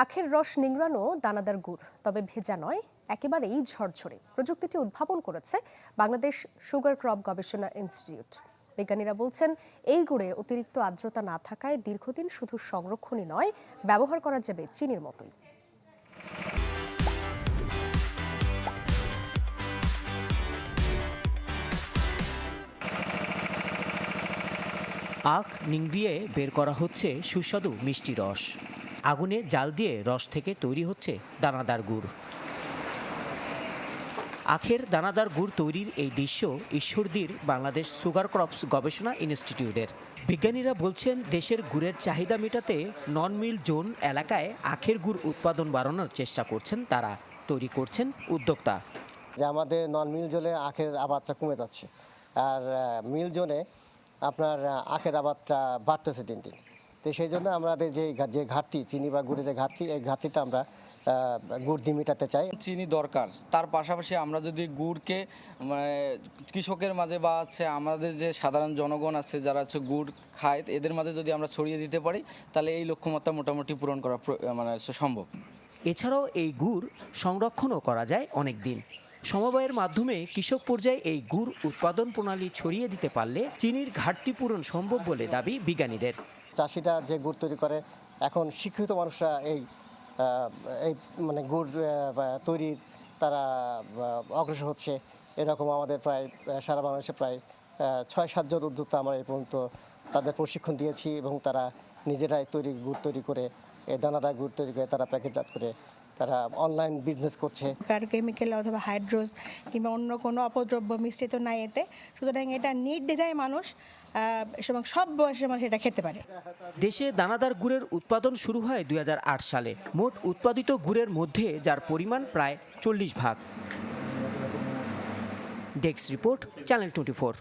আখের রস নিংড়ানো দানাদার গুড়, তবে ভেজা নয়, একেবারেই ঝরঝরে। প্রযুক্তিটি উদ্ভাবন করেছে বাংলাদেশ সুগার ক্রপ গবেষণা ইনস্টিটিউট। বিজ্ঞানীরা বলছেন, এই গুড়ে অতিরিক্ত আর্দ্রতা না থাকায় দীর্ঘদিন শুধু সংরক্ষণই নয়, ব্যবহার করা যাবে চিনির মতোই। আখ নিংড়িয়ে বের করা হচ্ছে সুস্বাদু মিষ্টি রস। আগুনে জাল দিয়ে রস থেকে তৈরি হচ্ছে দানাদার গুড়। আখের দানাদার গুড় তৈরির এই দৃশ্য ঈশ্বরদীর বাংলাদেশ সুগার ক্রপস গবেষণা ইনস্টিটিউটের। বিজ্ঞানীরা বলছেন, দেশের গুড়ের চাহিদা মেটাতে নন মিল জোন এলাকায় আখের গুড় উৎপাদন বাড়ানোর চেষ্টা করছেন তারা। তৈরি করছেন উদ্যোক্তা। যে আমাদের নন মিল জোনে আখের আবাদটা কমে যাচ্ছে, আর মিল জোনে আপনার আখের আবাদটা বাড়তেছে দিন দিন। তো সেই জন্য আমাদের যে ঘাটতি, চিনি বা গুড়ের যে ঘাটতি, এই ঘাটতিটা আমরা গুড় দিয়ে মেটাতে চাই। চিনি দরকার, তার পাশাপাশি আমরা যদি গুড়কে মানে কৃষকের মাঝে বা আমাদের যে সাধারণ জনগণ আছে যারা গুড় খায়, এদের মাঝে যদি আমরা ছড়িয়ে দিতে পারি, তাহলে এই লক্ষ্যমাত্রা মোটামুটি পূরণ করা সম্ভব। এছাড়াও এই গুড় সংরক্ষণও করা যায় অনেক দিন। সমবায়ের মাধ্যমে কৃষক পর্যায়ে এই গুড় উৎপাদন প্রণালী ছড়িয়ে দিতে পারলে চিনির ঘাটতি পূরণ সম্ভব বলে দাবি বিজ্ঞানীদের। চাষিরা যে গুড় তৈরি করে, এখন শিক্ষিত মানুষরা এই মানে গুড় তৈরির তারা অগ্রসর হচ্ছে। এরকম আমাদের প্রায় সারা বাংলাদেশে প্রায় ৬-৭ জন উদ্যোক্তা আমরা এই পর্যন্ত তাদের প্রশিক্ষণ দিয়েছি, এবং তারা নিজেরাই গুড় তৈরি করে, এই দানাদার গুড় তৈরি করে তারা প্যাকেটজাত করে তারা অনলাইন বিজনেস করছে। কারো কেমিক্যাল অথবা হাইড্রোজ কিংবা অন্য কোনো অপদ্রব্য মিশ্রিত নাই এতে, সুতরাং এটা নির্দ্বিধায় মানুষ এবং সব বয়সের মানুষ এটা খেতে পারে। দেশে দানাদার গুড়ের উৎপাদন শুরু হয় ২০০৮ সালে। মোট উৎপাদিত গুড়ের মধ্যে যার পরিমাণ প্রায় ৪০ ভাগ। Desk report, channel 24।